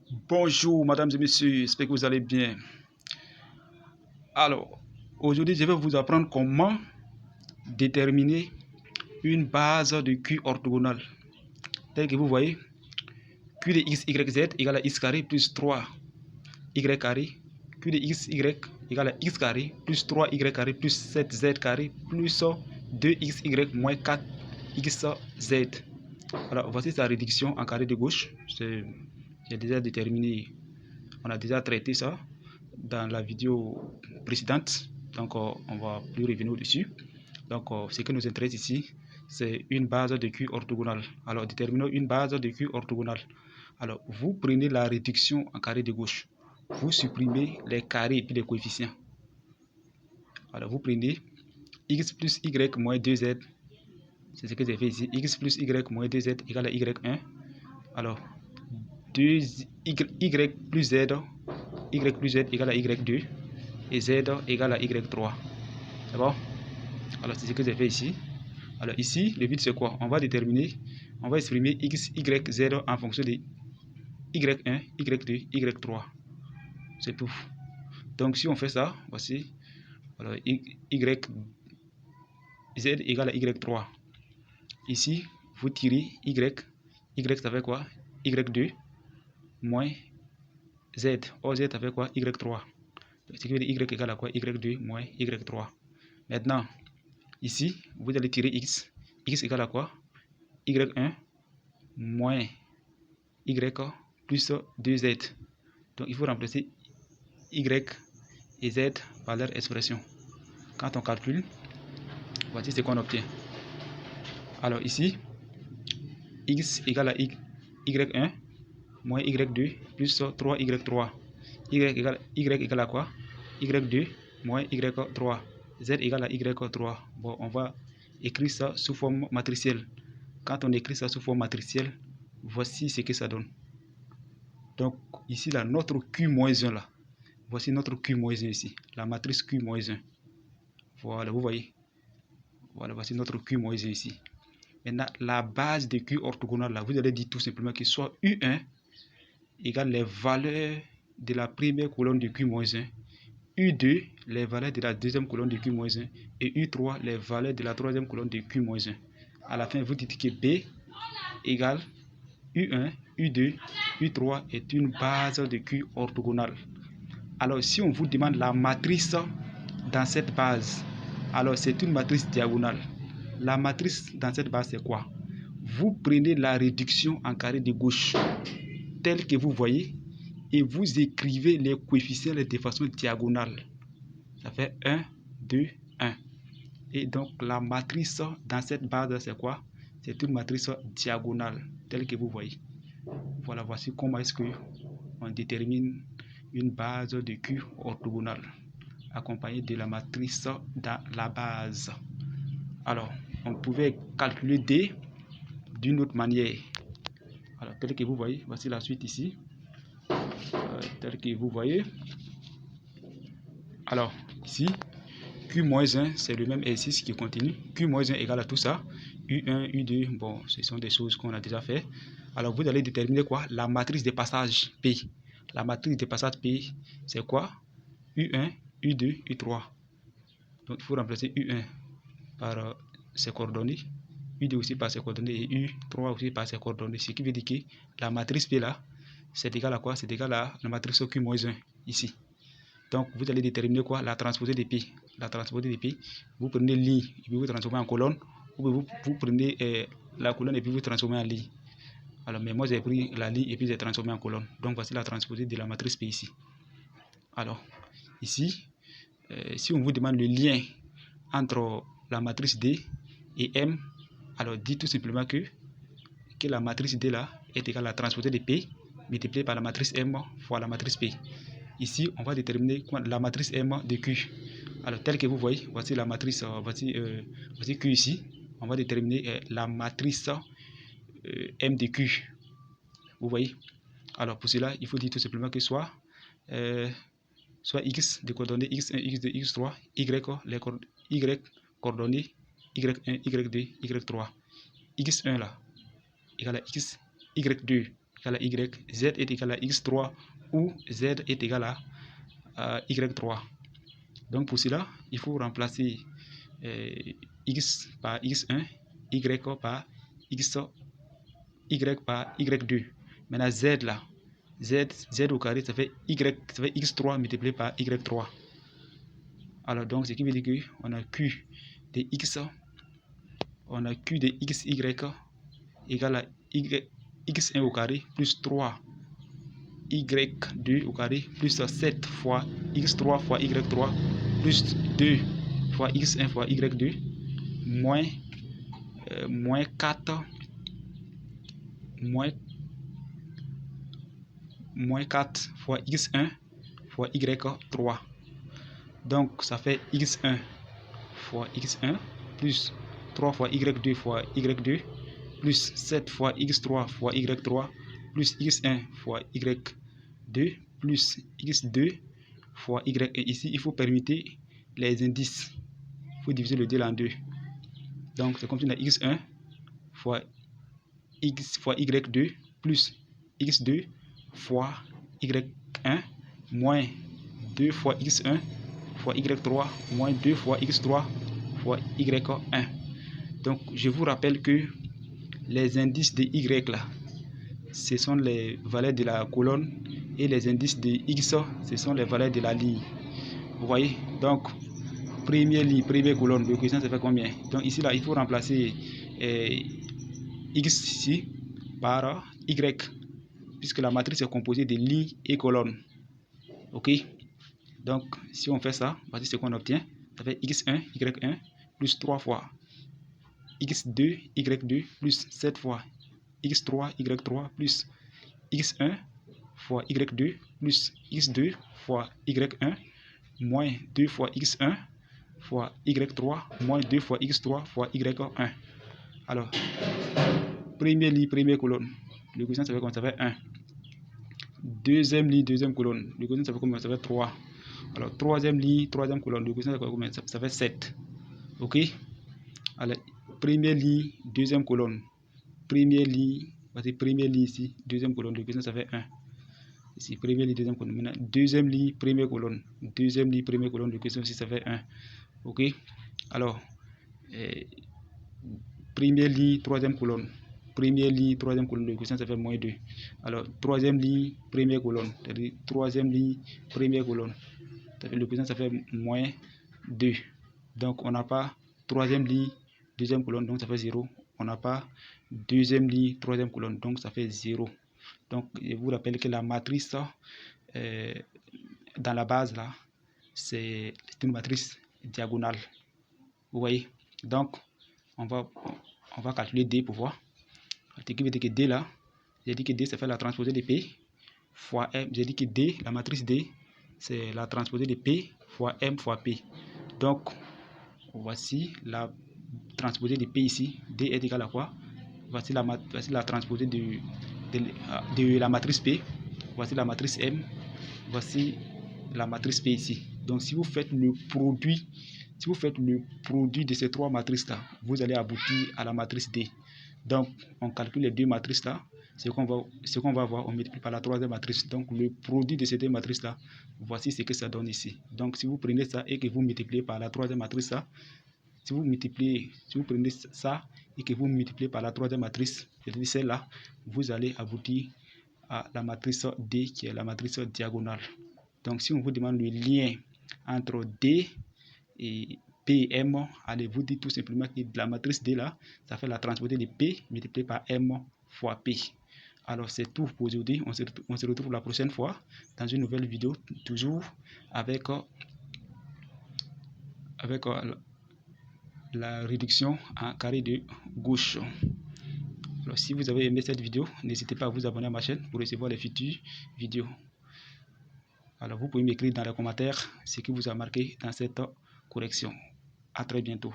Bonjour, mesdames et messieurs, j'espère que vous allez bien. Alors, aujourd'hui, je vais vous apprendre comment déterminer une base de Q orthogonale. Tel que vous voyez, Q de x, y, z égale à x carré plus 3y carré. Q de x, y égale à x carré plus 3y carré plus 7z carré plus 2xy moins 4xz. Alors, voici sa réduction en carré de gauche. J'ai déjà déterminé, on a déjà traité ça dans la vidéo précédente, donc on va plus revenir au-dessus. Donc ce qui nous intéresse ici, c'est une base de Q orthogonale. Alors déterminons une base de Q orthogonale. Alors vous prenez la réduction en carré de gauche, vous supprimez les carrés et puis les coefficients. Alors vous prenez x plus y moins 2z, c'est ce que j'ai fait ici, x plus y moins 2z égale à y1. Alors 2y plus z, y plus z égale à y2 et z égale à y3. C'est bon? Alors c'est ce que j'ai fait ici. Alors ici, le but c'est quoi? On va déterminer, on va exprimer x, y, z en fonction de y1, y2, y3. C'est tout. Donc si on fait ça, voici, alors y, z égale à y3. Ici, vous tirez y, ça fait quoi? y2 moins z. Oh, z ça fait quoi? y3. Ce qui veut dire y égale à quoi? y2 moins y3. Maintenant, ici, vous allez tirer x. X égale à quoi? y1 moins y plus 2z. Donc, il faut remplacer y et z par leur expression. Quand on calcule, voici ce qu'on obtient. Alors ici, x égale à y1 moins y2 plus 3y3. Y égale à quoi? y2 moins y3. Z égale à y3. Bon, on va écrire ça sous forme matricielle. Quand on écrit ça sous forme matricielle, voici ce que ça donne. Donc ici, là, notre Q-1 là. Voici notre Q-1 ici. La matrice Q-1. Voilà, vous voyez. Voilà, voici notre Q-1 ici. Maintenant, la base de Q orthogonale là, vous allez dire tout simplement que soit U1 égale les valeurs de la première colonne de Q-1, U2 les valeurs de la deuxième colonne de Q-1 et U3 les valeurs de la troisième colonne de Q-1. À la fin, vous dites que B égale U1, U2, U3 est une base de Q orthogonale. Alors, si on vous demande la matrice dans cette base, alors c'est une matrice diagonale. La matrice dans cette base, c'est quoi? Vous prenez la réduction en carré de gauche, telle que vous voyez, et vous écrivez les coefficients de façon diagonale. Ça fait 1, 2, 1. Et donc, la matrice dans cette base, c'est quoi? C'est une matrice diagonale, telle que vous voyez. Voilà, voici comment est-ce qu'on détermine une base de Q orthogonale, accompagnée de la matrice dans la base. Alors, on pouvait calculer D d'une autre manière. Alors, tel que vous voyez, voici la suite ici. Tel que vous voyez. Alors, ici, Q-1, c'est le même exercice qui continue. Q-1 égale à tout ça. U1, U2, bon, ce sont des choses qu'on a déjà fait. Alors, vous allez déterminer quoi? La matrice de passage P. La matrice de passage P, c'est quoi? U1, U2, U3. Donc, il faut remplacer U1 par ses coordonnées, U2 aussi par ses coordonnées et U3 aussi par ses coordonnées. Ce qui veut dire que la matrice P là, c'est égal à quoi? C'est égal à la matrice Q-1 ici. Donc, vous allez déterminer quoi? La transposée de P. La transposée de P, vous prenez ligne et puis vous transformez en colonne, ou vous prenez la colonne et puis vous transformez en ligne. Alors, mais moi j'ai pris la ligne et puis j'ai transformé en colonne. Donc, voici la transposée de la matrice P ici. Alors, ici, si on vous demande le lien entre la matrice D et M, alors dites tout simplement que la matrice D là est égale à la transposée de P multiplié par la matrice M fois la matrice P. Ici, on va déterminer la matrice M de Q. Alors, tel que vous voyez, voici la matrice, voici Q ici. On va déterminer la matrice M de Q. Vous voyez? Alors, pour cela, il faut dire tout simplement que soit X de coordonnées X1, X2, X3, Y coordonnées Y1, Y2, Y3. X1 là, égale à X, Y2 égale à y, z est égal à x3 ou z est égal à y3. Donc pour cela, il faut remplacer x par x1, y par y2. Maintenant z là, z au carré, ça fait x3 multiplié par y3. Alors donc ce qui veut dire que on a q de x, on a q de xy égale à x1 au carré plus 3 y2 au carré plus 7 fois x3 fois y3 plus 2 fois x1 fois y2 moins 4 fois x1 fois y3. Donc ça fait x1 fois x1 plus 3 fois y2 fois y2 plus 7 fois x3 fois y3 plus x1 fois y2 plus x2 fois y1. Ici, il faut permettre les indices. Il faut diviser le 2 en 2. Donc, c'est comme si on a x1 fois x fois y2 plus x2 fois y1 moins 2 fois x1 fois y3 moins 2 fois x3 fois y1. Donc, je vous rappelle que les indices de y là, ce sont les valeurs de la colonne et les indices de x, ce sont les valeurs de la ligne. Vous voyez? Donc, première ligne, première colonne, le coefficient ça fait combien? Donc ici là, il faut remplacer x ici par y, puisque la matrice est composée de lignes et colonnes. Ok? Donc, si on fait ça, voici ce qu'on obtient. Ça fait x1, y1 plus 3 fois x2, y2 plus 7 fois x3, y3 plus x1 fois y2 plus x2 fois y1 moins 2 fois x1 fois y3 moins 2 fois x3 fois y1. Alors, première ligne, première colonne, le coefficient ça fait comme ça fait 1. Deuxième ligne, deuxième colonne, le coefficient ça fait combien? Ça fait 3. Alors, troisième ligne, troisième colonne, le coefficient ça fait combien? Ça fait 7. Ok? Alors, première ligne, deuxième colonne, première ligne, voici première ligne ici, deuxième colonne, le coefficient ça fait 1. Ici, première ligne, deuxième colonne. Maintenant, deuxième ligne, première colonne, deuxième ligne, première colonne, le coefficient aussi ça fait 1. Ok? Alors, première ligne, troisième colonne. Première ligne, troisième colonne, le coefficient ça fait moins 2. Alors, troisième ligne, première colonne. C'est-à-dire, troisième ligne, première colonne. Le coefficient ça fait moins 2. Donc, on n'a pas troisième ligne, deuxième colonne, donc ça fait 0. On n'a pas deuxième ligne, troisième colonne, donc ça fait 0. Donc, je vous rappelle que la matrice dans la base, là, c'est une matrice diagonale. Vous voyez? Donc, on va calculer D pour voir. Ce qui veut dire que D là, j'ai dit que D ça fait la transposée de P fois M. J'ai dit que D, la matrice D, c'est la transposée de P fois M fois P. Donc, voici la transposée de P ici. D est égal à quoi? Voici la transposée de la matrice P. Voici la matrice M. Voici la matrice P ici. Donc, si vous faites le produit, de ces trois matrices là, vous allez aboutir à la matrice D. Donc, on calcule les deux matrices là. Ce qu'on va voir, on multiplie par la troisième matrice. Donc, le produit de ces deux matrices là, voici ce que ça donne ici. Donc, si vous prenez ça et que vous multipliez par la troisième matrice là, si vous prenez ça et que vous multipliez par la troisième matrice, c'est-à-dire celle-là, vous allez aboutir à la matrice D qui est la matrice diagonale. Donc, si on vous demande le lien entre D et P et M, allez vous dire tout simplement que la matrice D là, ça fait la transposée de P multiplié par M fois P. Alors, c'est tout pour aujourd'hui. On se retrouve la prochaine fois dans une nouvelle vidéo, toujours avec la réduction en carré de gauche. Alors, si vous avez aimé cette vidéo, n'hésitez pas à vous abonner à ma chaîne pour recevoir les futures vidéos. Alors, vous pouvez m'écrire dans les commentaires ce qui vous a marqué dans cette correction. À très bientôt.